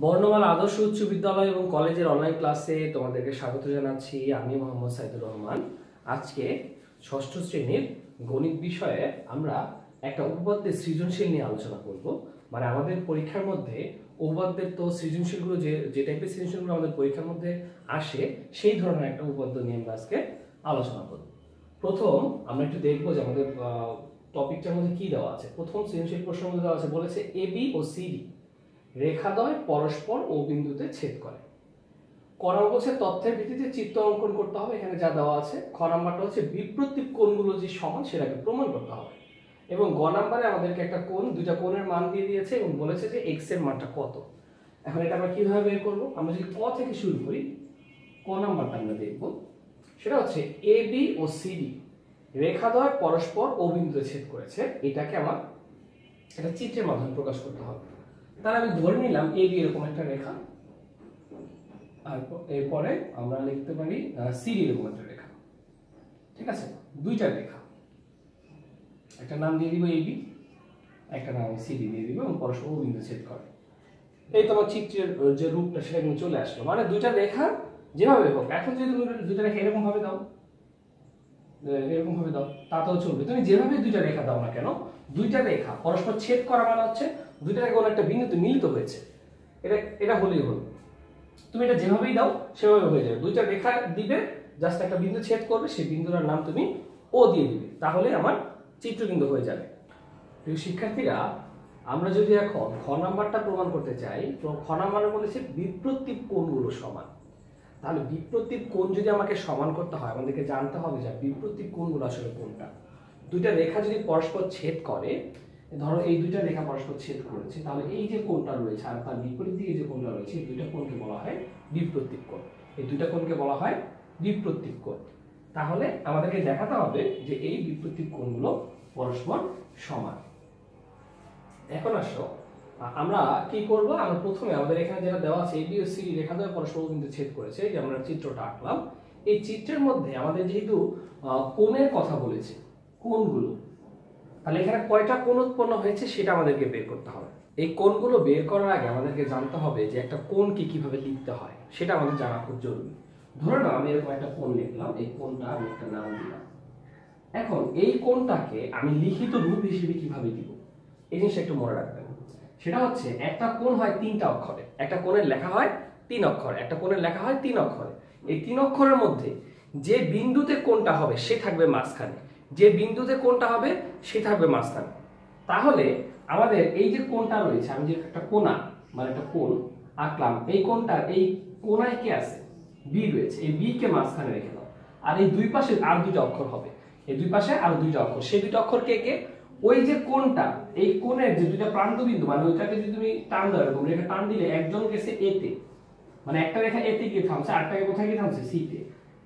বর্ণমালা আদর্শ উচ্চ বিদ্যালয় এবং কলেজের অনলাইন ক্লাসে তোমাদেরকে স্বাগত জানাচ্ছি। আমি মোহাম্মদ সাইদুর রহমান। আজকে ষষ্ঠ শ্রেণীর গণিত বিষয়ে আমরা একটা উপপাদ্যের সৃজনশীল নিয়ে আলোচনা করব। মানে আমাদের পরীক্ষার মধ্যে উপপাদ্যের তো সৃজনশীলগুলো যে টাইপের সৃজনশীলগুলো আমাদের পরীক্ষার মধ্যে আসে সেই ধরনের একটা উপপাদ্য নিয়ে আমরা আজকে আলোচনা করব। প্রথম আমরা একটু দেখবো যে আমাদের টপিকটার মধ্যে কি দেওয়া আছে। প্রথম সৃজনশীল প্রশ্নের মধ্যে দেওয়া আছে, বলেছে এবি ও সিডি রেখাদ্বয় পরস্পর ও বিন্দুতে ছেদ করে। ক নম্বর বলছে তথ্যের ভিত্তিতে চিত্র অঙ্কন করতে হবে, এখানে যা দেওয়া আছে। খ নাম্বারটা হচ্ছে বিপ্রতীপ কোণগুলো যে সমান সেটাকে প্রমাণ করতে হবে। এবং গ নাম্বারে আমাদেরকে একটা কোণ, দুইটা কোণের মান দিয়ে দিয়েছে এবং বলেছে যে এক্স এর মানটা কত। এখন এটা আমরা কিভাবে বের করব? আমরা যদি ক থেকে শুরু করি, ক নাম্বারটা আমরা দেখব। সেটা হচ্ছে এ বি ও সিডি রেখাদ্বয় পরস্পর ও বিন্দুতে ছেদ করেছে। এটাকে আমার একটা চিত্রের মাধ্যমে প্রকাশ করতে হবে। তাহলে আমি ধরে নিলাম এ বি এরকম একটা রেখা, আর এরপরে আমরা লিখতে পারি সিডি এরকম একটা রেখা। ঠিক আছে, দুইটা রেখা, একটা নাম দিয়ে দিব এ বি, একটা নাম সিডি দিয়ে দিব এবং পরস্পর বিন্দু ছেদ করে। এই তোমার চিত্রের যে রূপটা সেটা কিন্তু চলে আসলো। মানে দুইটা রেখা যেভাবে হোক, এখন যদি তুমি দুইটা রেখা এরকম ভাবে দাও, এরকম ভাবে দাও, তাতেও চলবে। তুমি যেভাবে দুইটা রেখা দাও না কেন, দুইটা রেখা পরস্পর ছেদ করা মানে হচ্ছে দুইটা রেখা কোনো একটা বিন্দুতে মিলিত হয়েছে। এটা হলেই হলো। তুমি এটা যেভাবেই দাও সেভাবে হয়ে যাবে। দুইটা রেখা দিবে, জাস্ট একটা বিন্দু ছেদ করবে, সেই বিন্দুটার নাম তুমি ও দিয়ে দিবে, তাহলে আমার চিত্র কিন্তু হয়ে যাবে। প্রিয় শিক্ষার্থীরা, আমরা যদি এখন খ নাম্বারটা প্রমাণ করতে চাই, তো খ নাম্বারে বলেছে বিপ্রতীপ কোণগুলো সমান। তাহলে বিপ্রতীপ কোণ যদি আমাকে সমান করতে হয়, আমাদেরকে জানতে হবে যে বিপ্রতীপ কোণগুলো আসলে কোনটা। দুইটা রেখা যদি পরস্পর ছেদ করে, ধরো এই দুইটা রেখা পরস্পর ছেদ করেছে, তাহলে এই যে কোণটা রয়েছে আর তার বিপরীত দিকে যে কোণটা রয়েছে, এই দুইটা কোণকে বলা হয় বিপ্রতীপ কোণ। এই দুইটা কোণকে বলা হয় বিপ্রতীপ কোণ। তাহলে আমাদেরকে দেখাতে হবে যে এই বিপ্রতীপ কোণগুলো পরস্পর সমান। এখন আসো আমরা কি করব। আমরা প্রথমে আমাদের এখানে যেটা দেওয়া আছে এবি ও সিডি রেখাদ্বয় পরস্পর বিন্দু ছেদ করেছে, যে আমরা চিত্রটা আঁকলাম। এই চিত্রের মধ্যে আমাদের যেহেতু কোণের কথা বলেছে, কোণগুলো, তাহলে এখানে কয়টা কোণ উৎপন্ন হয়েছে সেটা আমাদেরকে বের করতে হবে। এই কোণগুলো বের করার আগে আমাদেরকে জানতে হবে যে একটা কোণকে কিভাবে লিখতে হয়, সেটা আমাদের জানা খুব জরুরি। ধরে নাও আমি এরকম একটা কোণ লিখলাম, এই কোণটা আমি একটা নাম দিলাম। এখন এই কোণটাকে আমি লিখিত রূপ হিসেবে কিভাবে দিব, এই জিনিসটা একটু মনে রাখবেন। সেটা হচ্ছে একটা কোণ হয় তিনটা অক্ষরে, একটা কোণের লেখা হয় তিন অক্ষরে, একটা কোণের লেখা হয় তিন অক্ষরে। এই তিন অক্ষরের মধ্যে যে বিন্দুতে কোণটা হবে সে থাকবে মাঝখানে, যে বিন্দুতে কোণটা হবে সে থাকবে মাঝখানে। তাহলে আমাদের এই যে কোণটা রয়েছে, আমি যে একটা কোণা মানে একটা কোণ আঁকলাম, এই কোণটার এই কোণায় কে আছে? বি রয়েছে। এই বি কে মাঝখানে রেখে দাও। আর এই দুই পাশে আর দুইটা অক্ষর হবে, এই দুই পাশে আর দুইটা অক্ষর। সেই দুইটা অক্ষর কে কে? ওই যে কোণটা, এই কোণের যে দুইটা প্রান্ত বিন্দু, মানে ওইটাকে যদি তুমি টান দাও, এরকম রেখা টান দিলে একজন গেছে এ তে, মানে একটা রেখা এ তে গিয়ে থামছে, আরেকটাকে কোথায় গিয়ে থামছে? সি তে।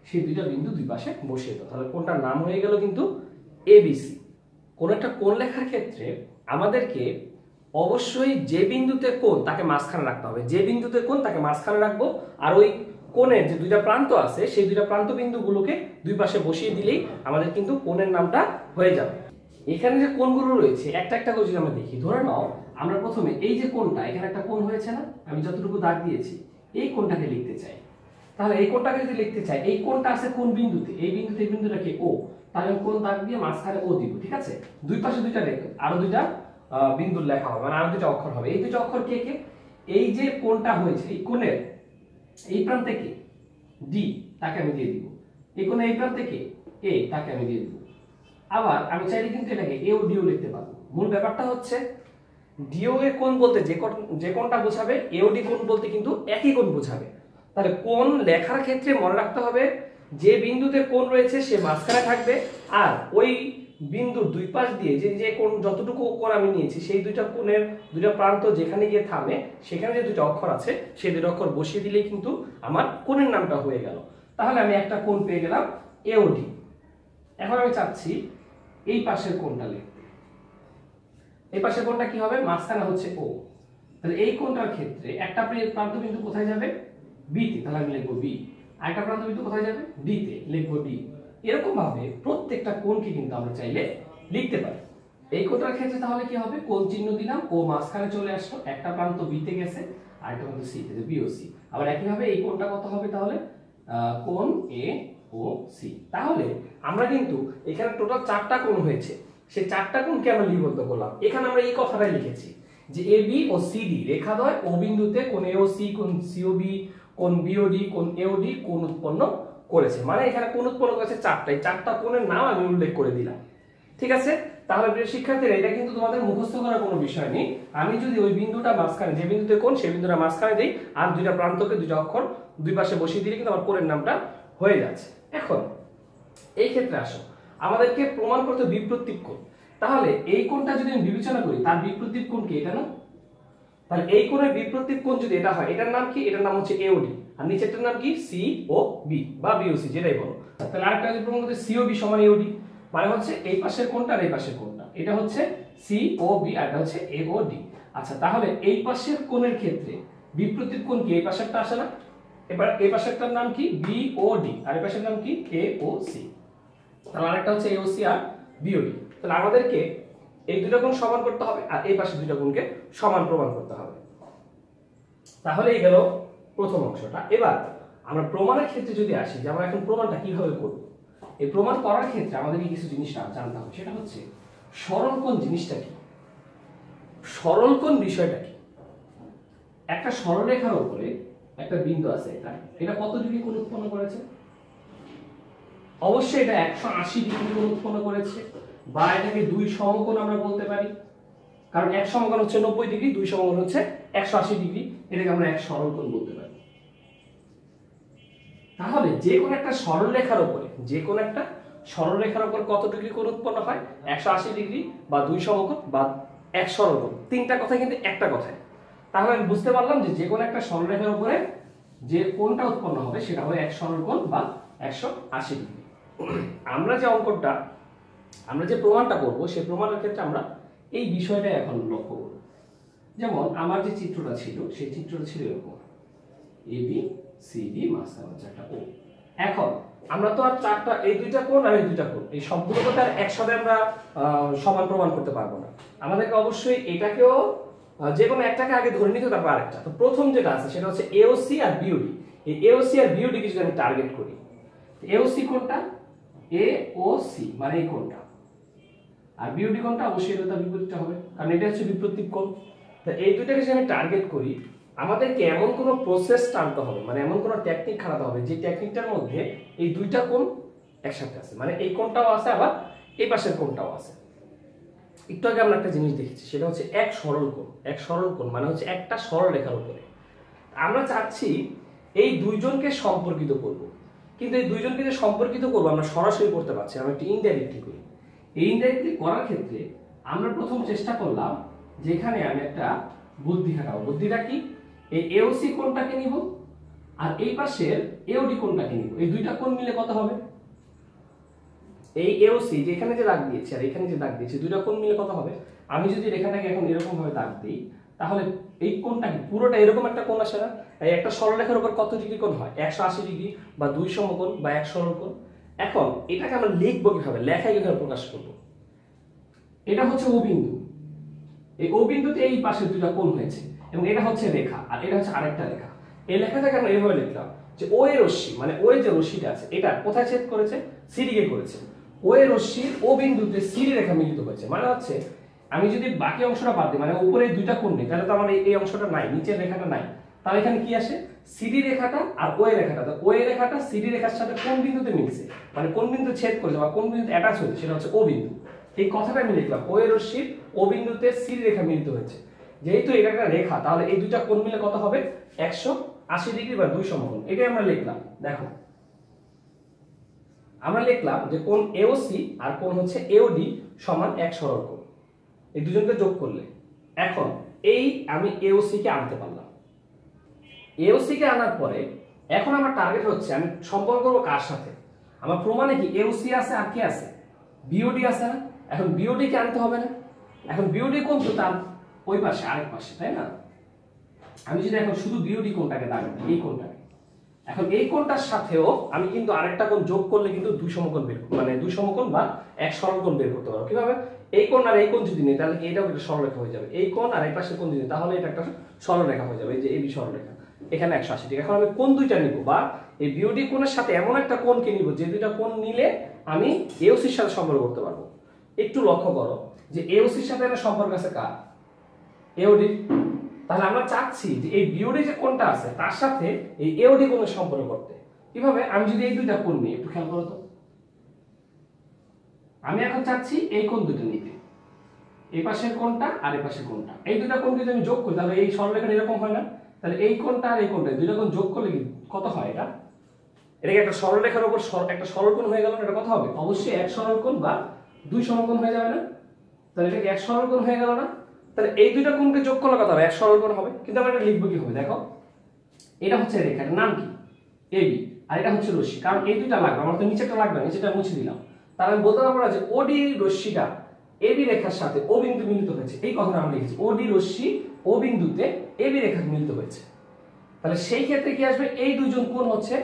সেই দুইটা বিন্দু দুই পাশে বসিয়ে দাও, তাহলে কোণটার নাম হয়ে গেল কিন্তু এবিসি। কোন একটা কোণ লেখার ক্ষেত্রে আমাদেরকে অবশ্যই যে বিন্দুতে কোণ তাকে মাঝখানে রাখতে হবে, যে বিন্দুতে কোণ তাকে মাঝখানে রাখবো। আর ওই কোণের যে দুইটা প্রান্ত আছে সেই দুইটা প্রান্ত বিন্দুগুলোকে দুই পাশে বসিয়ে দিলেই আমাদের কিন্তু কোণের নামটা হয়ে যাবে। এখানে যে কোণগুলো রয়েছে একটা একটা করে যদি আমরা দেখি, ধরে নাও আমরা প্রথমে এই যে কোণটা, এখানে একটা কোণ হয়েছে না, আমি যতটুকু দাগ দিয়েছি, এই কোণটাকে লিখতে চাই। তাহলে এই কোণটাকে যদি লিখতে চাই, এই কোণটা আছে কোন বিন্দুতে? এই বিন্দুতে, এই বিন্দুটাকে ও, তাহলে কোণ দাগ দিয়ে মাঝখানে ও দিব। ঠিক আছে, দুই পাশে দুইটা রেখা, আরো দুইটা বিন্দুর লেখা হবে, মানে আরো দুইটা অক্ষর হবে। এই দুইটা অক্ষর কে কে? এই যে কোণটা হয়েছে, এই কোণের এই প্রান্তে কে? ডি, তাকে আমি দিয়ে দিব। এই কোণে এই প্রান্তে কে? এ, তাকে আমি দিয়ে দিব। আবার আমি চাইলে কিন্তু এটাকে এ ও ডিও লিখতে পারবো। মূল ব্যাপারটা হচ্ছে ডিও এ কোণ বলতে যে কোণটা বোঝাবে, এ ও ডি কোণ বলতে কিন্তু একই কোণ বোঝাবে। তাহলে কোণ লেখার ক্ষেত্রে মনে রাখতে হবে যে বিন্দুতে কোণ রয়েছে সে মাঝখানে থাকবে, আর ওই বিন্দুর দুই পাশ দিয়ে যে কোণ, যতটুকু কোণ আমি নিয়েছি সেই দুইটা কোণের দুইটা প্রান্ত যেখানে গিয়ে থামে সেখানে যে দুইটা অক্ষর আছে সেই দুটো অক্ষর বসিয়ে দিলেই কিন্তু আমার কোণের নামটা হয়ে গেল। তাহলে আমি একটা কোণ পেয়ে গেলাম এওডি। এখন আমি চাচ্ছি এই পাশের কোণটা লিখতে। এই পাশের কোণটা কি হবে? মাঝখানে হচ্ছে ও। তাহলে এই কোণটার ক্ষেত্রে একটা প্রান্ত বিন্দু কোথায় যাবে? বি তে, তাহলে আমি লিখবো বি। আরেকটা প্রান্ত বিন্দু কোথায় যাবে? ডি তে, লিখবো ডি। এরকম ভাবে প্রত্যেকটা কোণকে কিন্তু আমরা চাইলে লিখতে পারি। এই কোণটার ক্ষেত্রে তাহলে কি হবে? কোণ চিহ্ন দিলাম, ও মাঝখানে চলে আসলো, একটা প্রান্ত বি তে গেছে, আর এটা হচ্ছে সি, যে বিওসি। আবার একইভাবে এই কোণটা কত হবে তাহলে, কোণ এ ও সি। তাহলে আমরা কিন্তু এখানে টোটাল 4টা কোণ হয়েছে, সেই 4টা কোণকে আমরা লিপিবদ্ধ করলাম। এখানে আমরা এই কথাটাই লিখেছি যে A B O C D রেখাদ্বয় ও বিন্দুতে কোণ এ ও সি, কোণ সিওবি, কোণ বিওডি, কোণ এওডি কোণ উৎপন্ন করেছে। মানে এখানে কোণ উৎপন্ন করেছে 4টাই, 4টা কোণের নাম আমি উল্লেখ করে দিলাম। ঠিক আছে, তাহলে প্রিয় শিক্ষার্থীরা এটা কিন্তু তোমাদের মুখস্থ করার কোনো বিষয় নেই। আমি যদি ওই বিন্দুটা মাঝখানে, যে বিন্দুতে কোণ সেই বিন্দুটা মাঝখানে দিই, আর দুইটা প্রান্তকে দুইটা অক্ষর দুই পাশে বসিয়ে দিলে কিন্তু আমার কোণের নামটা হয়ে যাচ্ছে। এখন এই ক্ষেত্রে আসো, আমাদেরকে প্রমাণ করতে বিপ্রতীপ কোণ। তাহলে এই কোণটা যদি আমি বিবেচনা করি, তার বিপ্রতীপ কোণ কি? এটা না? তাহলে এই কোণের বিপ্রতীপ কোণ যদি এটা হয়, এটার নাম কি? এটার নাম হচ্ছে এওডি, আর নিচেরটার নাম কি? সি ও বি বা বিওসি, যেটাই বলো। তাহলে আরেকটা যদি প্রমাণ করতে সিওবি সমান এওডি, মানে হচ্ছে এই পাশের কোণটা আর এই পাশের কোণটা, এটা হচ্ছে সি ও বি আর এটা হচ্ছে এ ও ডি। আচ্ছা, তাহলে এই পাশের কোণের ক্ষেত্রে বিপ্রতীপ কোণ কি? এই পাশেরটা আসে না? এবার এই পাশেরটার নাম কি? বি ও ডি, আর এই পাশের নাম কি? এ ও সি। তাহলে আরেকটা হচ্ছে এ ও সি আর বিওডি। তাহলে আমাদেরকে এই দুটো কোণ সমান করতে হবে আর এই পাশের দুটো কোণকে সমান প্রমাণ করতে হবে। তাহলে এই গেল প্রথম অংশটা। এবার আমরা প্রমাণের ক্ষেত্রে যদি আসি, যে আমরা এখন প্রমাণটা কিভাবে করব, এই প্রমাণ করার ক্ষেত্রে আমাদেরকে কিছু জিনিস জানতে হবে। সেটা হচ্ছে সরল কোণ জিনিসটা কি, সরল কোণ বিষয়টা কি। একটা সরলরেখার উপরে একটা বিন্দু আছে, এটা কত ডিগ্রি কোণ উৎপন্ন করেছে? অবশ্যই এটা 180 ডিগ্রি কোণ উৎপন্ন করেছে, বা এটাকে দুই সমকোণ আমরা বলতে পারি, কারণ এক সমকোণ হচ্ছে 90 ডিগ্রি, দুই সমকোণ হচ্ছে 180 ডিগ্রি, এটাকে আমরা এক সরল কোণ বলতে পারি। তাহলে যে কোনো একটা সরলরেখার উপরে, যে কোনো একটা সরলরেখার উপর কত ডিগ্রি কোণ উৎপন্ন হয়? 180 ডিগ্রি, বা দুই সমকোণ, বা এক সরল কোণ। তিনটা কথা কিন্তু একটা কথায়। তাহলে আমি বুঝতে পারলাম যে যে কোনো একটা সরলরেখার উপরে যে কোণটা উৎপন্ন হবে সেটা হবে এক সরল কোণ বা 180 ডিগ্রি। আমরা যে অঙ্কটা, আমরা যে প্রমাণটা করব, সেই প্রমাণের ক্ষেত্রে আমরা এই বিষয়টা এখন লক্ষ্য করব। যেমন আমার যে চিত্রটা ছিল, সেই চিত্রটা ছিল এরকম, এ বি সি ডি, মাঝখানে হচ্ছে একটা ও। এখন আমরা তো আর 4টা, এই দুইটা কোণ আর এই দুইটা কোণ, এই সবগুলোকে তো আর একসাথে আমরা সমান প্রমাণ করতে পারবো না। আমাদেরকে অবশ্যই এটাকেও যে কোনো একটাকে আগে ধরে নিতে, তারপর আরেকটা। তো প্রথম যেটা আছে সেটা হচ্ছে এওসি আর বিওডি। এই এওসি আর বিওডি কে যদি আমি টার্গেট করি, এওসি কোণটা, এ ও সি মানে এই কোণটা, আর বিওডি কোণটা অবশ্যই এটা তার বিপরীতটা হবে, কারণ এটা হচ্ছে বিপরীত কোণ। তো এই দুইটাকে যদি আমি টার্গেট করি, আমাদেরকে এমন কোনো প্রসেস টানতে হবে, মানে এমন কোনো টেকনিক খাটাতে হবে যে টেকনিকটার মধ্যে এই দুইটা কোণ একসাথে আছে, মানে এই কোণটাও আছে আবার এই পাশের কোণটাও আছে। একটু আগে আমরা একটা জিনিস দেখেছি, সেটা হচ্ছে এক সরল কোণ। এক সরল কোণ মানে হচ্ছে একটা সরল রেখার উপরে আমরা চাচ্ছি এই দুইজনকে সম্পর্কিত করব, কিন্তু এই দুইজনকে যে সম্পর্কিত করব আমরা সরাসরি করতে পারছি, আমরা একটু ইনডাইরেক্টলি করি। এই ইনডাইরেক্টলি করার ক্ষেত্রে আমরা প্রথম চেষ্টা করলাম যেখানে আমি একটা বুদ্ধি খাটাবো। বুদ্ধিটা কি? এই এওসি কোণটাকে নিব আর এই পাশের এওডি কোণটাকে নিব। এই দুইটা কোণ মিলে কত হবে? এই এওসি যেখানে যে দাগ দিয়েছে আর এখানে যে দাগ দিয়েছে, দুইটা কোণ মিলে কত হবে? আমি যদি রেখাটাকে এখন এরকম ভাবে দাগ দিই, তাহলে এই কোণটা কি পুরোটা এরকম একটা কোণ আসে না? এই একটা সরলরেখার উপর কত ডিগ্রি কোণ হয়? 180 ডিগ্রি, বা দুই সমকোণ বা এক সরল কোণ। এখন এটাকে আমরা লিখবো কিভাবে, লেখায় কিভাবে প্রকাশ করব? এটা হচ্ছে ও বিন্দু, এই ও বিন্দুতে এই পাশে দুইটা কোণ হয়েছে, এবং এটা হচ্ছে রেখা আর এটা হচ্ছে আরেকটা রেখা। এই লেখাটাকে আমরা এইভাবে লিখলাম যে ও এর রশ্মি, মানে ও এর যে রশ্মিটা আছে এটা কোথায় ছেদ করেছে? সিডি কে করেছে। ও এর রশ্মি ও বিন্দুতে সিডি রেখা মিলিত হয়েছে, মানে হচ্ছে আমি যদি বাকি অংশটা বাদ দিই, মানে উপরে দুইটা কোণ নেই, তাহলে তো আমার এই অংশটা নাই, নিচের রেখাটা নাই, তাহলে এখানে কি আসে? সিডি রেখাটা আর ও এর রেখাটা। তো ও এর রেখাটা সিডি রেখার সাথে কোন বিন্দুতে মিলছে, মানে কোন বিন্দু ছেদ করেছে বা কোন বিন্দুতে অ্যাটাচ হয়েছে, সেটা হচ্ছে ও বিন্দু। এই কথাটা আমি লিখলাম, ও এর রশ্মি ও বিন্দুতে সিডি রেখা মিলিত হয়েছে। যেহেতু এটা একটা রেখা, তাহলে এই দুইটা কোণ মিলে কত হবে? 180 ডিগ্রি বা দুই সমকোণ। এটাই আমরা লিখলাম। দেখো আমরা লিখলাম যে কোণ এওসি আর কোণ হচ্ছে এওডি সমান এক সরল কোণ। এই দুজনকে যোগ করলে এখন এই আমি এওসি কে আনতে পারলাম। এওসি কে আনার পরে এখন আমার টার্গেট হচ্ছে আমি সম্পর্ক করব কার সাথে? আমার প্রমাণে কি এওসি আছে আর কে আছে? বিওডি আছে না? এখন বিওডি কে আনতে হবে না? এখন বিওডি কোণ তো তার ওই পাশে, আরেক পাশে, তাই না? আমি যদি এখন শুধু বিওডি কোণটাকে দাঁড়াই, এই কোণটাকে, এখন এই কোণটার সাথেও আমি কিন্তু আরেকটা কোণ যোগ করলে কিন্তু দুই সমকোণ বের, মানে দুই সমকোণ বা এক সরল কোণ বের করতে পারবো। কিভাবে? এই কোণ আর এই কোণ যদি নেই তাহলে এটাও একটা সরলরেখা হয়ে যাবে, এই কোণ আর এই পাশের কোণ যদি তাহলে এটা একটা সরলরেখা হয়ে যাবে, এই যে এবি সরলরেখা, এখানে 180 ডিগ্রি। এখন আমি কোণ দুইটা নিব, বা এই বিওডি কোণের সাথে এমন একটা কোণকে নিব যে দুইটা কোণ নিলে আমি এওসির সাথে সম্পর্ক করতে পারবো। একটু লক্ষ্য করো যে এওসির সাথে একটা সম্পর্ক আছে কার, এওডি। তাহলে আমরা চাচ্ছি যে এই বিওডি যে কোণটা আছে তার সাথে এই এওডি কোণের সম্পর্ক করতে। কিভাবে? আমি যদি এই দুইটা কোণ নিই, একটু খেয়াল করো তো, আমি এখন চাচ্ছি এই কোণ দুটো নিতে, এই পাশের কোণটা আর এই পাশের কোণটা, এই দুটো কোণ যদি আমি যোগ করি তাহলে এই সরলরেখাটা এরকম হয় না? তাহলে এই কোণটা আর এই কোণটা দুটো কোণ যোগ করলে কত হয়? এটা এটাকে একটা সরলরেখার উপর একটা সরলকোণ হয়ে গেল না? এটা কত হবে? অবশ্যই এক সরলকোণ বা দুই সমকোণ হয়ে যাবে না? তাহলে এটা কি এক সরলকোণ হয়ে গেল না? তাহলে এই দুইটা কোণকে যোগ করলে কত হবে? এক সরলকোণ হবে। কিন্তু আমরা এটা লিখবো কি হবে দেখো, এটা হচ্ছে রেখা, এটার নাম কি? এবি, আর এটা হচ্ছে রশ্মি। কারণ এই দুইটা লাগবে, আমার তো নিচেটা লাগবে না, নিচেটা মুছে দিলাম। তাহলে আমি বলতে পারবো না যে ওডি রশ্মিটা এবি রেখার সাথে ও বিন্দু মিলিত হয়েছে, এই কথাটা আমরা লিখেছি ওডি রশ্মি ও বিন্দুতে এবি রেখা মিলিত হয়েছে। তাহলে সেই ক্ষেত্রে কি আসবে? এই দুইজন কোণ হচ্ছে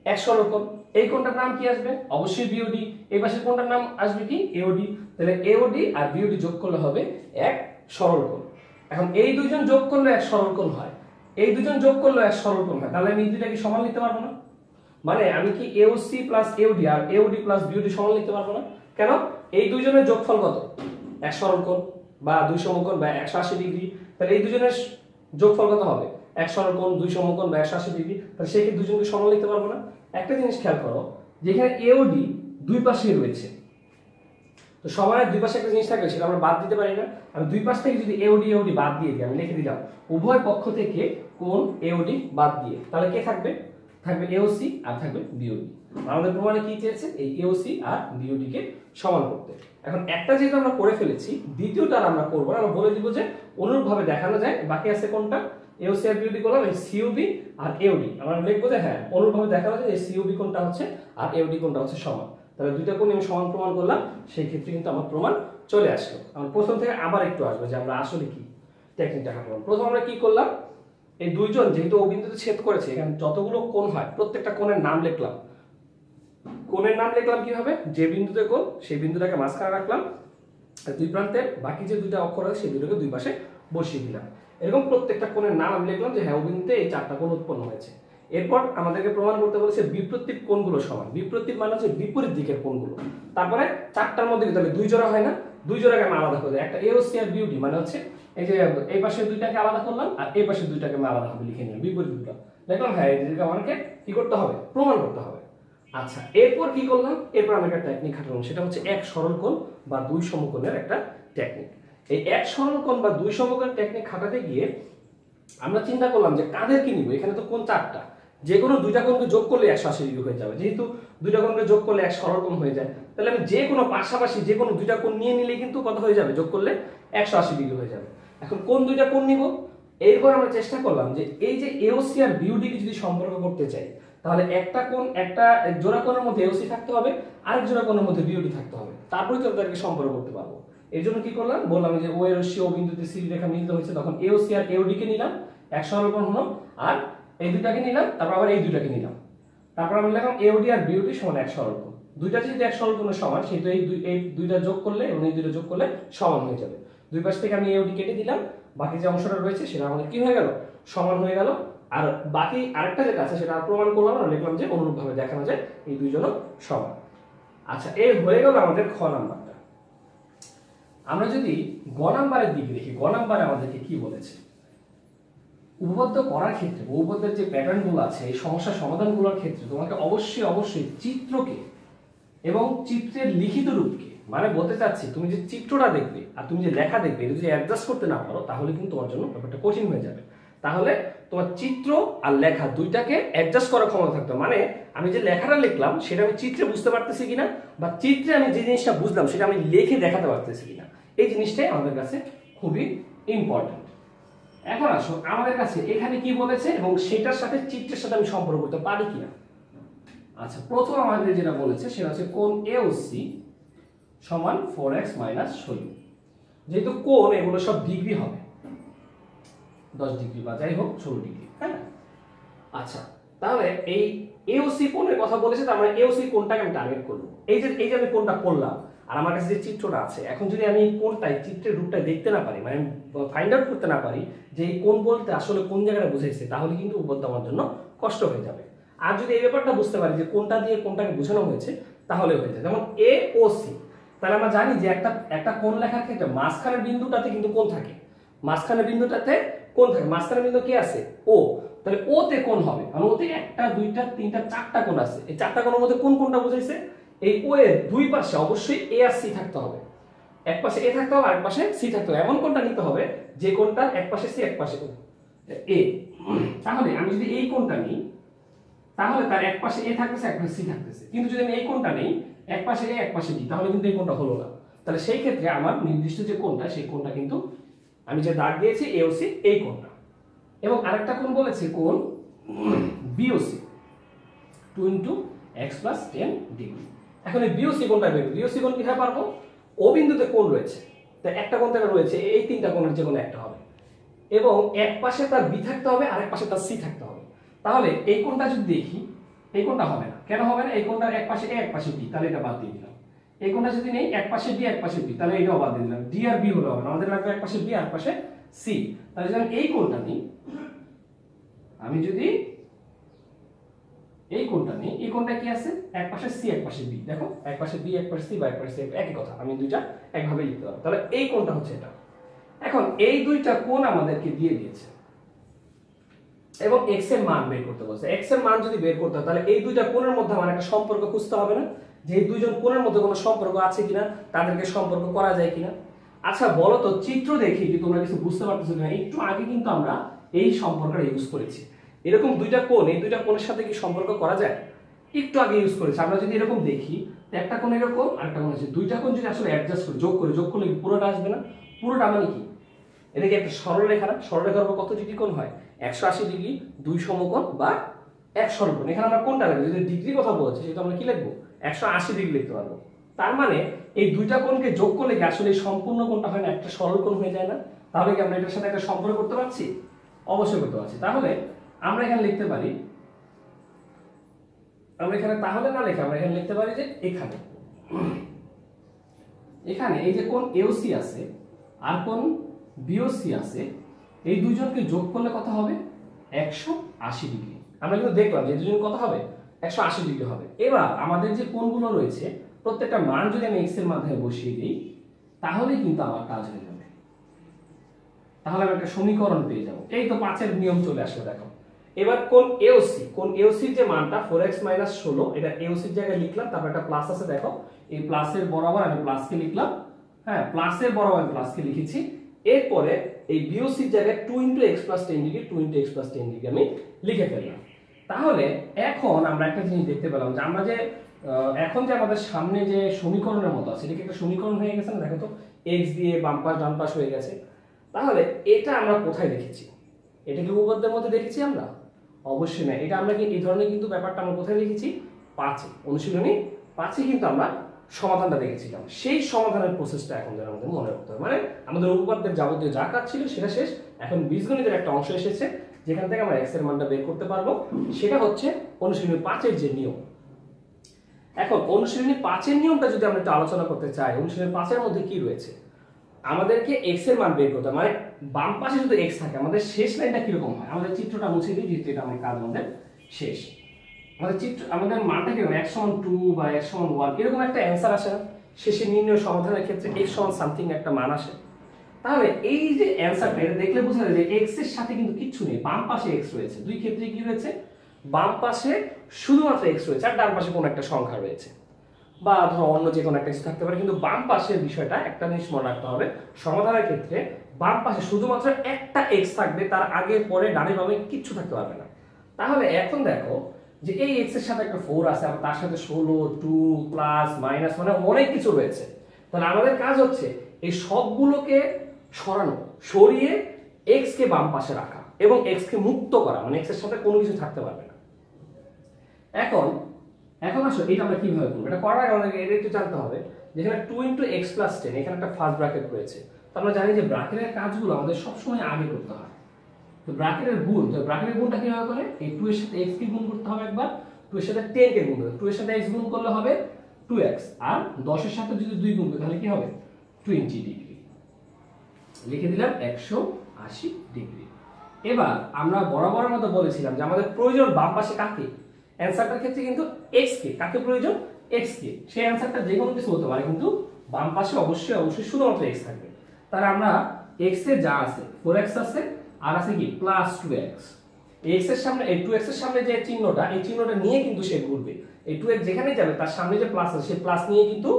এক সরলকোণ। এই কোণটার নাম কি আসবে? অবশ্যই বিওডি। এই পাশের কোণটার নাম আসবে কি? এওডি। তাহলে এওডি আর বিওডি যোগ করলে হবে এক সরলকোণ। এখন এই দুইজন যোগ করলে এক সরলকোণ হয়, এই দুজন যোগ করলে এক সরলকোণ হয়, তাহলে আমি এই দুইটা কি সমান লিখতে পারবো না? মানে আমি কি এওসি প্লাস এওডি আর এওডি প্লাস বিওডি সমান লিখতে পারবো না? কেন? এই দুইজনের যোগফল কত? এক সরলকোণ বা দুই সমকোণ বা 180 ডিগ্রি। তাহলে এই দুজনের যোগফল কত হবে? এক সরলকোণ, দুই সমকোণ বা 180 ডিগ্রি। তাহলে সেই ক্ষেত্রে দুজনকে সমান লিখতে পারবো না? একটা জিনিস খেয়াল করো, যেখানে এওডি দুই পাশেই রয়েছে, তো সমানের দুই পাশে একটা জিনিস থাকবে, সেটা আমরা বাদ দিতে পারি না। আমি দুই পাশ থেকে যদি এওডি এওডি বাদ দিয়ে দিই, আমি লিখে দিলাম উভয় পক্ষ থেকে কোণ এওডি বাদ দিয়ে, তাহলে কে থাকবে? থাকবে এওসি আর থাকবে বিওডি। আমাদের প্রমাণে কি চেয়েছে? এই এওসি আর বিওডি কে সমান করতে। এখন একটা যেহেতু আমরা করে ফেলেছি, দ্বিতীয়টা আমরা করবো না, আমরা বলে দিব যে অনুরূপভাবে দেখানো যায়। বাকি আছে কোনটা? এওসি আর বিওডি করলাম, এই সিওবি আর এওডি আমরা লিখবো যে হ্যাঁ অনুরূপভাবে দেখানো যায় এই সিওবি কোণটা হচ্ছে আর এওডি কোণটা হচ্ছে সমান। তাহলে দুইটা কোণ আমি সমান প্রমাণ করলাম, সেই ক্ষেত্রে কিন্তু আমার প্রমাণ চলে আসলো। আমরা প্রথম থেকে আবার একটু আসবো যে আমরা আসলে কি টেকনিকটা করলাম। প্রথম আমরা কি করলাম, এই দুইজন যেহেতু ও বিন্দুতে ছেদ করেছে, এখানে যতগুলো কোণ হয় প্রত্যেকটা কোণের নাম লিখলাম। কোণের নাম লিখলাম কিভাবে? যে বিন্দুতে কোণ সেই বিন্দুটাকে মাঝখানে রাখলাম, আর দুই প্রান্তের বাকি যে দুইটা অক্ষর আছে সেই দুটোকে দুই পাশে বসিয়ে দিলাম। এরকম প্রত্যেকটা কোণের নাম আমি লিখলাম যে হ্যাঁ ও বিন্দুতে এই চারটা কোণ উৎপন্ন হয়েছে। এরপর আমাদেরকে প্রমাণ করতে বলেছে বিপ্রতীপ কোণগুলো সমান। বিপ্রতীপ মানে হচ্ছে বিপরীত দিকের কোণগুলো। তারপরে চারটার মধ্যে তাহলে দুই জোড়া হয় না? দুই জোড়াকে আমি আলাদা করে দিই। একটা এওসি আর বিওডি মানে হচ্ছে এই যে এই পাশে দুইটাকে আলাদা করলাম আর এই পাশে দুইটাকে আমি আলাদা ভাবে লিখে নিলাম, বিপরীত দুটো দেখলাম। হ্যাঁ এই দুটোকে আমাকে কি করতে হবে? প্রমাণ করতে হবে। আচ্ছা এরপর কি করলাম? এরপর আমি একটা টেকনিক খাটালাম, সেটা হচ্ছে এক সরলকোণ বা দুই সমকোণের একটা টেকনিক। এই এক সরলকোণ বা দুই সমকোণের টেকনিক খাটাতে গিয়ে আমরা চিন্তা করলাম যে কাদের কি নিব। এখানে তো কোণ চারটা, যে কোনো দুইটা কোণকে যোগ করলে 180 ডিগ্রি হয়ে যাবে। যেহেতু দুইটা কোণকে যোগ করলে এক সরলকোণ হয়ে যায়, তাহলে আমি যে কোনো পাশাপাশি যে কোনো দুইটা কোণ নিয়ে নিলে কিন্তু কত হয়ে যাবে? যোগ করলে 180 ডিগ্রি হয়ে যাবে। এখন কোন দুইটা কোণ নিব? এরপর আমরা চেষ্টা করলাম যে এই যে এওসি আর বিওডি কে যদি সম্পর্ক করতে চাই, তাহলে একটা কোণ একটা জোড়া কোণের মধ্যে এওসি থাকতে হবে, আরেক জোড়া কোণের মধ্যে বিওডি থাকতে হবে, তারপরে তো তাদেরকে সম্পর্ক করতে পারবো। এর জন্য কি করলাম? বললাম যে ও রশ্মি ও বিন্দুতে সি রেখা মিলিত হয়েছে, তখন এওসি আর এওডি কে নিলাম এক সরলকোণ হলো, আর এই দুইটাকে নিলাম, তারপর আবার এই দুইটাকে নিলাম, তারপর আমরা লিখলাম এওডি আর বিওডি সমান এক সরলকোণ। দুইটা যেহেতু এক সরলকোণের সমান, সেহেতু এই দুইটা যোগ করলে এবং এই দুইটা যোগ করলে সমান হয়ে যাবে। দুই পাশ থেকে আমি এওডি কেটে দিলাম, বাকি যে অংশটা রয়েছে সেটা আমাদের কি হয়ে গেল? সমান হয়ে গেল। আর বাকি আরেকটা যেটা আছে সেটা প্রমাণ করলাম না, লিখলাম যে অনুরূপভাবে দেখানো যায় এই দুইজনও সমান। আচ্ছা এই হয়ে গেল আমাদের খ নাম্বারটা। আমরা যদি গ নাম্বারের দিকে দেখি, গ নাম্বারে আমাদেরকে কি বলেছে? উপপাদ্য করার ক্ষেত্রে উপপাদ্যের যে প্যাটার্নগুলো আছে, এই সমস্যার সমাধানগুলোর ক্ষেত্রে তোমাকে অবশ্যই চিত্রকে এবং চিত্রের লিখিত রূপকে, মানে বলতে চাচ্ছি তুমি যে চিত্রটা দেখবে আর তুমি যে লেখা দেখবে এটা যদি অ্যাডজাস্ট করতে না পারো তাহলে কিন্তু তোমার জন্য ব্যাপারটা কঠিন হয়ে যাবে। তাহলে তোমার চিত্র আর লেখা দুইটাকে অ্যাডজাস্ট করার ক্ষমতা থাকতে হবে। মানে আমি যে লেখাটা লিখলাম সেটা আমি চিত্রে বুঝতে পারতেছি কিনা, বা চিত্রে আমি যে জিনিসটা বুঝলাম সেটা আমি লিখে দেখাতে পারতেছি কিনা, এই জিনিসটাই আমাদের কাছে খুবই ইম্পর্টেন্ট। এখন আসো আমাদের কাছে এখানে কি বলেছে এবং সেটার সাথে চিত্রের সাথে আমি সম্পর্ক করতে পারি কিনা। আচ্ছা প্রথম আমাদের যেটা বলেছে সেটা হচ্ছে কোণ এওসি সমান 4x - 16। যেহেতু কোণ এগুলো সব ডিগ্রি হবে, 10 ডিগ্রি বা যাই হোক 16 ডিগ্রি, হ্যাঁ। আচ্ছা তাহলে এই এওসি কোণের কথা বলেছে, তার মানে এওসি কোণটাকে আমি টার্গেট করব। এই যে আমি কোণটা করলাম, আর আমার কাছে যে চিত্রটা আছে, এখন যদি আমি কোনটাই চিত্রের রূপটা দেখতে না পারি, মানে ফাইন্ড আউট করতে না পারি যে এই কোণ বলতে আসলে কোন জায়গাটা বুঝাইছে, তাহলে কিন্তু উপপাদ্য আমার জন্য কষ্ট হয়ে যাবে। আর যদি এই ব্যাপারটা বুঝতে পারি যে কোনটা দিয়ে কোনটাকে বোঝানো হয়েছে, তাহলে হয়ে যায়। যেমন এ ও সি, তাহলে আমরা জানি যে একটা কোণ লেখার ক্ষেত্রে মাঝখানের বিন্দুটাতে কিন্তু কোণ থাকে, মাঝখানের বিন্দুটাতে কোণ থাকে, মাঝখানের বিন্দু কি আছে? ও। তাহলে ও তে কোণ হবে, আর ওতে একটা দুইটা তিনটা চারটা কোণ আছে। এই চারটা কোণের মধ্যে কোন কোণটা বুঝাইছে? এই ও এর দুই পাশে অবশ্যই এ আর সি থাকতে হবে, এক পাশে এ থাকতে হবে, আরেক পাশে সি থাকতে হবে। এমন কোণটা নিতে হবে যে কোণটা এক পাশে সি এক পাশে এ। তাহলে আমি যদি এই কোণটা নিই, তাহলে তার এক পাশে এ থাকতেছে, এক পাশে সি থাকতেছে। কিন্তু যদি আমি এই কোণটা নেই, এক পাশে এ এক পাশে বি, তাহলে কিন্তু এই কোণটা হলো না। তাহলে সেই ক্ষেত্রে আমার নির্দিষ্ট যে কোণটা, সেই কোণটা কিন্তু আমি যে দাগ দিয়েছি এ ও সি, এই কোণটা। এবং আরেকটা কোণ বলেছে কোণ বিওসি, 2 × x + 10 ডিগ্রি। এখন এই বিওসি কোণটা বের, বিওসি কোণ কিভাবে পারবো? ও বিন্দুতে কোণ রয়েছে, তো একটা কোণ থেকে রয়েছে, এই তিনটা কোণের যে কোনো একটা হবে, এবং এক পাশে তার বি থাকতে হবে, আরেক পাশে তার সি থাকতে হবে। তাহলে এই কোণটা যদি দেখি, এই কোণটা হবে না। কেন হবে না? এই কোণটার এক পাশে এ এক পাশে বি, তাহলে এটা বাদ দিয়ে দিলাম। এই কোণটা যদি নেই, এক পাশে ডি এক পাশে বি, তাহলে এটাও বাদ দিয়ে দিলাম। ডি আর বি হলো হবে না, আমাদের লাগবে এক পাশে বি আর পাশে সি। তাহলে যদি এই কোণটা নিই, আমি যদি এই কোণটা নেই, এই কোণটা কি আছে? এক পাশে সি এক পাশে বি, দেখো এক পাশে বি এক পাশে সি বা এক পাশে সি, একই কথা, আমি দুইটা একভাবে লিখতে পারবো। তাহলে এই কোণটা হচ্ছে এটা। এখন এই দুইটা কোণ আমাদেরকে দিয়ে দিয়েছে এবং এক্স এর মান বের করতে বলছে। এক্স এর মান যদি বের করতে হয়, তাহলে এই দুইটা কোণের মধ্যে আমার একটা সম্পর্ক খুঁজতে হবে না, যে এই দুইজন কোণের মধ্যে কোনো সম্পর্ক আছে কিনা, তাদেরকে সম্পর্ক করা যায় কিনা। আচ্ছা বলো তো, চিত্র দেখে কি তোমরা কিছু বুঝতে পারতেছো কিনা? একটু আগে কিন্তু আমরা এই সম্পর্কটা ইউজ করেছি। এরকম দুইটা কোণ, এই দুইটা কোণের সাথে কি সম্পর্ক করা যায়? একটু আগে ইউজ করেছি। আমরা যদি এরকম দেখি, একটা কোণ এরকম, আরেকটা কোণ আছে, দুইটা কোণ যদি আসলে অ্যাডজাস্ট করি, যোগ করলে পুরোটা আসবে না? পুরোটা মানে কি? এটা কি একটা সরলরেখা? সরলরেখার উপর কত ডিগ্রি কোণ হয়? 180 ডিগ্রি, দুই সমকোণ বা এক সরলকোণ। এখানে আমরা কোনটা লিখব? যদি ডিগ্রি কথা বলছি, সেটা আমরা কি লিখবো? 180 ডিগ্রি লিখতে পারবো। তার মানে এই দুইটা কোণকে যোগ করলে কি আসলে সম্পূর্ণ কোণটা হয় না একটা সরলকোণ হয়ে যায় না? তাহলে কি আমরা এটার সাথে একটা সম্পর্ক করতে পারছি? অবশ্যই করতে পারছি। তাহলে আমরা এখানে লিখতে পারি, আমরা এখানে তাহলে না লিখে আমরা এখানে লিখতে পারি যে এখানে এখানে এই যে কোণ এওসি আছে আর কোণ বিওসি আছে, এই দুইজনকে যোগ করলে কত হবে? 180 ডিগ্রি। আমরা কিন্তু দেখলাম যে দুজন কত হবে? 180 ডিগ্রি হবে। এবার আমাদের যে কোণগুলো রয়েছে, প্রত্যেকটা মান যদি আমি এক্স এর মাধ্যমে বসিয়ে দিই, তাহলে কিন্তু আমার কাজ হয়ে যাবে। তাহলে আমি একটা সমীকরণ পেয়ে যাব। এই তো 5 এর নিয়ম চলে আসলো, দেখো। এবার কোণ এওসি যে মানটা 4x - 16, এটা এওসির জায়গায় লিখলাম, তারপর একটা প্লাস আছে, দেখো এই প্লাসের বরাবর আমি প্লাসকে লিখলাম, হ্যাঁ প্লাসের বরাবর আমি প্লাসকে লিখেছি। এরপরে এই বিওসির জায়গায় 2 × x + 10 ডিগ্রি, 2 × x + 10 ডিগ্রি আমি লিখে ফেললাম। তাহলে এখন আমরা একটা জিনিস দেখতে পেলাম যে আমরা যে এখন যে আমাদের সামনে যে সমীকরণের মতো আছে, এটা কি একটা সমীকরণ হয়ে গেছে না? দেখো তো, x দিয়ে বাম পাশ ডান পাশ হয়ে গেছে। তাহলে এটা আমরা কোথায় দেখেছি? এটা কি উপপাদ্যের মধ্যে দেখেছি আমরা? অবশ্যই না। এটা আমরা কি এই ধরনের কিন্তু ব্যাপারটা আমরা কোথায় দেখেছি? 5-এ, অনুশীলনী 5-এ কিন্তু আমরা সমাধানটা দেখেছিলাম। সেই সমাধানের প্রসেসটা এখন যেন আমাদের মনে রাখতে হবে। মানে আমাদের উপপাদ্যের যাবতীয় যা কাজ ছিল সেটা শেষ, এখন বীজগণিতের একটা অংশ এসেছে যেখান থেকে আমরা x এর মানটা বের করতে পারবো। সেটা হচ্ছে অনুশীলনী 5-এর যে নিয়ম। এখন অনুশীলনী 5-এর নিয়মটা যদি আমরা একটু আলোচনা করতে চাই, অনুশীলনী 5-এর মধ্যে কি রয়েছে? আমাদেরকে x এর মান বের করতে হবে। মানে বাম পাশে যদি x থাকে, আমাদের শেষ লাইনটা কিরকম হয়? আমাদের চিত্রটা মুছে দিই, যেহেতু এটা আমার কাজ আমাদের শেষ। আমাদের মানটা কি হবে? x = 2 বা x = 1, এরকম একটা অ্যান্সার আসে না? শেষে নির্ণয় সমাধানের ক্ষেত্রে x = সামথিং একটা মান আসে। তাহলে এই যে অ্যান্সারটা, এটা দেখলে বোঝা যায় যে x এর সাথে কিন্তু কিচ্ছু নেই, বাম পাশে x রয়েছে। দুই ক্ষেত্রে কি রয়েছে? বাম পাশে শুধুমাত্র x রয়েছে, আর ডান পাশে কোনো একটা সংখ্যা রয়েছে, বা ধরো অন্য যে কোনো একটা কিছু থাকতে পারে। কিন্তু বাম পাশের বিষয়টা একটা জিনিস মনে রাখতে হবে, সমাধানের ক্ষেত্রে বাম পাশে শুধুমাত্র একটা x থাকবে, তার আগে পরে ডানে বামে কিচ্ছু থাকতে পারবে না। তাহলে এখন দেখো যে এই x এর সাথে একটা 4 আছে, আর তার সাথে 16, 2 প্লাস মাইনাস, মানে অনেক কিছু রয়েছে। তাহলে আমাদের কাজ হচ্ছে এই সবগুলোকে সরানো, সরিয়ে x কে বাম পাশে রাখা এবং x কে মুক্ত করা, মানে x এর সাথে কোনো কিছু থাকতে পারবে না। এখন আসলে এটা আমরা কিভাবে করব? এটা করার আগে আমাদেরকে এটা একটু জানতে হবে, যেখানে 2 × x + 10, এখানে একটা ফার্স্ট ব্র্যাকেট রয়েছে। তো আমরা জানি যে ব্র্যাকেটের কাজগুলো আমাদের সবসময় আগে করতে হয়। তো ব্র্যাকেটের গুণ, তো ব্র্যাকেটের গুণটা কিভাবে করে? এই 2 এর সাথে x কে গুণ করতে হবে একবার, 2 এর সাথে 10 কে গুণ করতে হবে। 2 এর সাথে x গুণ করলে হবে 2x, আর 10 এর সাথে যদি 2 গুণ করি তাহলে কি হবে 20 ডিগ্রি। লিখে দিলাম 180 ডিগ্রি। এবার আমরা বরাবরের মতো বলেছিলাম যে আমাদের প্রয়োজন বাম পাশে কাকে, অ্যানসারটার ক্ষেত্রে কিন্তু x কে, কাকে প্রয়োজন x কে। সেই অ্যানসারটা যে কোনো কিছু হতে পারে, কিন্তু বাম পাশে অবশ্যই অবশ্যই শুধুমাত্র x থাকবে। তাহলে আমরা x এ যা আছে 4x আছে, আর আছে কি প্লাস 2x। x এর সামনে এই 2x এর সামনে যে চিহ্নটা, এই চিহ্নটা নিয়ে কিন্তু সে ঘুরবে। এই 2x যেখানে যাবে তার সামনে যে প্লাস আছে সেই প্লাস নিয়ে কিন্তু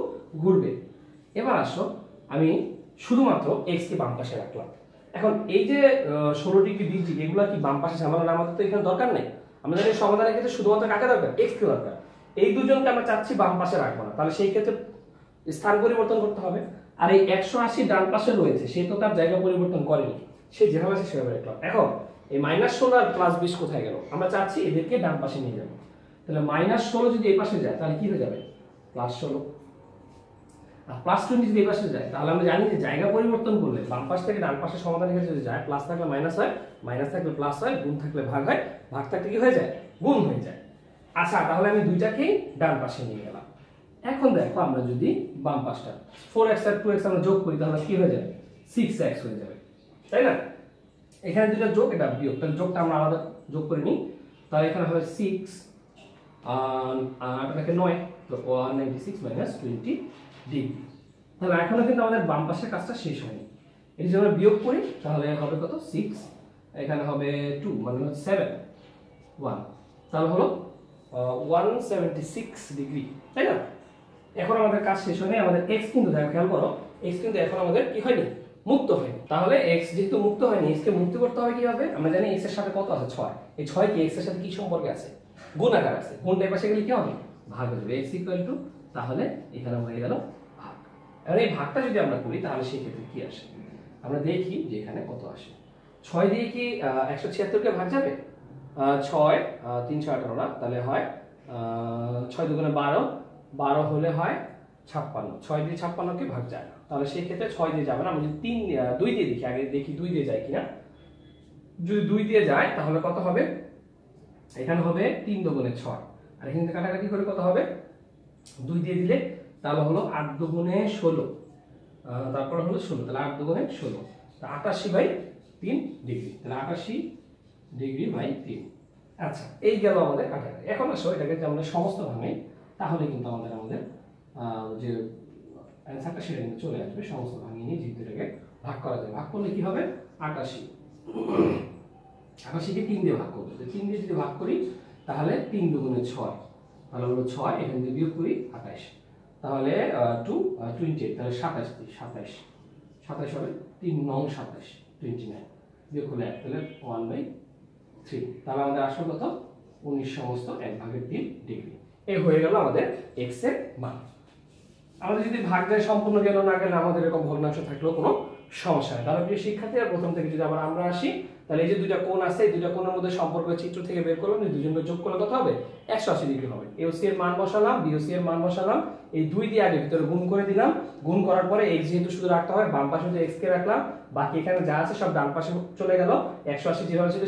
ঘুরবে। এবার আসো আমি শুধুমাত্র x কে বাম পাশে রাখলাম। এখন এই যে 16 ডিগ্রি 20 ডিগ্রি এগুলো কি বাম পাশে সামান্য, আমাদের তো এখানে দরকার নেই। আমাদের এই সমাধানের ক্ষেত্রে শুধুমাত্র কাকে দরকার, x কে দরকার। এই দুজনকে আমরা চাচ্ছি বাম পাশে রাখবো না, তাহলে সেই ক্ষেত্রে স্থান পরিবর্তন করতে হবে। আর এই 180 ডান পাশে রয়েছে, সে তো তার জায়গা পরিবর্তন করেনি, সে যেভাবে আছে সেভাবে রাখলাম। এখন এই -16 আর +20 কোথায় গেল, আমরা চাচ্ছি এদেরকে ডান পাশে নিয়ে যাব। তাহলে -16 যদি এই পাশে যায় তাহলে কি হয়ে যাবে +16, আর +20 যদি এই পাশে যায় তাহলে আমরা জানি যে জায়গা পরিবর্তন করলে বাম পাশ থেকে ডান পাশে সমাধানের ক্ষেত্রে যদি যায়, প্লাস থাকলে মাইনাস হয়, মাইনাস থাকলে প্লাস হয়, গুণ থাকলে ভাগ হয়, ভাগ থাকলে কি হয়ে যায় গুণ হয়ে যায়। আচ্ছা, তাহলে আমি দুইটাকেই ডান পাশে নিয়ে গেলাম। এখন দেখো আমরা যদি বাম পাশটা 4x আর 2x আমরা যোগ করি তাহলে কি হয়ে যাবে 6x হয়ে যাবে, তাই না? এখানে দুটো যোগ, এটা বিয়োগ, তাহলে যোগটা আমরা আলাদা যোগ করে নিই। তাহলে এখানে হবে 6 আর এটাকে 9, তো 196 - 20 ডিগ্রি। তাহলে এখনো কিন্তু আমাদের বাম পাশের কাজটা শেষ হয়নি। এটি যদি আমরা বিয়োগ করি তাহলে হবে কত 6, এখানে হবে 2 মানে 7 1, তাহলে হলো 176 ডিগ্রি, তাই না? এখন আমাদের কাজ শেষ হয়নি, আমাদের x কিন্তু দেখো খেয়াল করো, x কিন্তু এখন আমাদের কি হয়নি মুক্ত হয়নি। তাহলে x যেহেতু মুক্ত হয়নি, x কে মুক্ত করতে হবে কিভাবে, আমরা জানি x এর সাথে কত আছে 6, এই 6 কি x এর সাথে কি সম্পর্কে আছে, গুণাকার আছে, গুণটা এই পাশে গেলে কি হবে ভাগ হয়ে যাবে, x = তাহলে এখানে হয়ে গেল ভাগ। আর এই ভাগটা যদি আমরা করি তাহলে সেই ক্ষেত্রে কি আসে আমরা দেখি যে এখানে কত আসে। 6 দিয়ে কি 176 কে ভাগ যাবে, 6 318 না, তাহলে হয় 6 দুগুণে 12, 12 হলে হয় 56, 6 দিয়ে 56 কে ভাগ যায় না, তাহলে সেই ক্ষেত্রে 6 দিয়ে যাবে না। আমি যদি 2 দিয়ে দেখি, আগে দেখি 2 দিয়ে যায় কিনা। যদি 2 দিয়ে যায় তাহলে কত হবে, এখানে হবে 3 দুগুণে 6, আর এখানে কাটাকাটি করে কত হবে 2 দিয়ে দিলে তাহলে হলো 8 দুগুণে 16, তারপর হলো 16, তাহলে 8 দুগুণে 16, 88/3 ডিগ্রি, তাহলে 88 ডিগ্রি বাই 3। আচ্ছা, এই গেল আমাদের কাটাকাটি। এখন আসো এটাকে যদি আমরা সমস্ত ভাঙাই তাহলে কিন্তু আমাদের যে অ্যানসারটা সেটা কিন্তু চলে আসবে। সমস্ত ভাঙিয়ে নিয়ে যেহেতু এটাকে ভাগ করা যায়, ভাগ করলে কি হবে 88, 88 কে 3 দিয়ে ভাগ করবো, 3 দিয়ে যদি ভাগ করি তাহলে 3 দুগুণে 6, তাহলে হলো 6, এখান থেকে বিয়োগ করি 28, তাহলে 28, তাহলে 27 হবে 3 9 27 29, বিয়োগ করলে 1, তাহলে 1/3, তাহলে আমাদের আসল কত 19 সমস্ত 1/3 ডিগ্রি। এই হয়ে গেল আমাদের x এর মান। আমাদের যদি ভাগ যায় সম্পূর্ণ গেল না গেলে আমাদের এরকম ভগ্নাংশ থাকলেও কোনো সমস্যা নেই। তাহলে প্রিয় শিক্ষার্থীরা প্রথম থেকে যদি আবার আমরা আসি, তাহলে এই যে দুইটা কোণ আছে, এই দুইটা কোণের মধ্যে সম্পর্ক চিত্র থেকে বের করলাম, এই দুজনকে যোগ করলে কত হবে 180 ডিগ্রি হবে। AOC এর মান বসালাম, BOC এর মান বসালাম, এই 2 দিয়ে আগে ভিতরে গুণ করে দিলাম, গুণ করার পরে x যেহেতু শুধু রাখতে হয়, বাম পাশে যে x কে রাখলাম, বাকি এখানে যা আছে সব ডান পাশে চলে গেল, 180 যেভাবে ছিল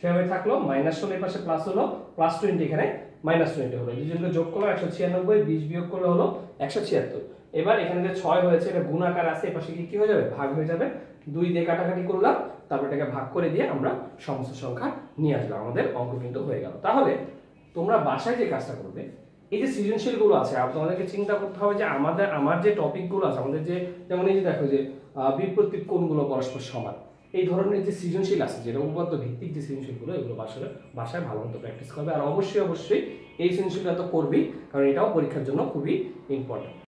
সেভাবে থাকলো, -16 এর পাশে প্লাস হলো, +20 এখানে -20 হলো, এই দুজনকে যোগ করলে 196, 20 বিয়োগ করলে হলো 176। এবার এখানে যে 6 হয়েছে এটা গুণাকার আছে, এই পাশে কি হয়ে যাবে ভাগ হয়ে যাবে, 2 দিয়ে কাটাকাটি করলাম, তারপর এটাকে ভাগ করে দিয়ে আমরা সমস্ত সংখ্যা নিয়ে আসলাম, আমাদের অঙ্ক কিন্তু হয়ে গেল। তাহলে তোমরা বাসায় যে কাজটা করবে, এই যে সৃজনশীল গুলো আছে তোমাদেরকে চিন্তা করতে হবে যে আমার যে টপিক গুলো আছে, আমাদের যে যেমন এই যে দেখো যে বিপরীত কোণগুলো পরস্পর সমান, এই ধরনের যে সৃজনশীল আছে, যেটা উপপাদ্য ভিত্তিক যে সৃজনশীল গুলো, এগুলো বাসায় ভালো মতো প্র্যাকটিস করবে। আর অবশ্যই এই সৃজনশীলটা তো করবেই, কারণ এটাও পরীক্ষার জন্য খুবই ইম্পর্টেন্ট।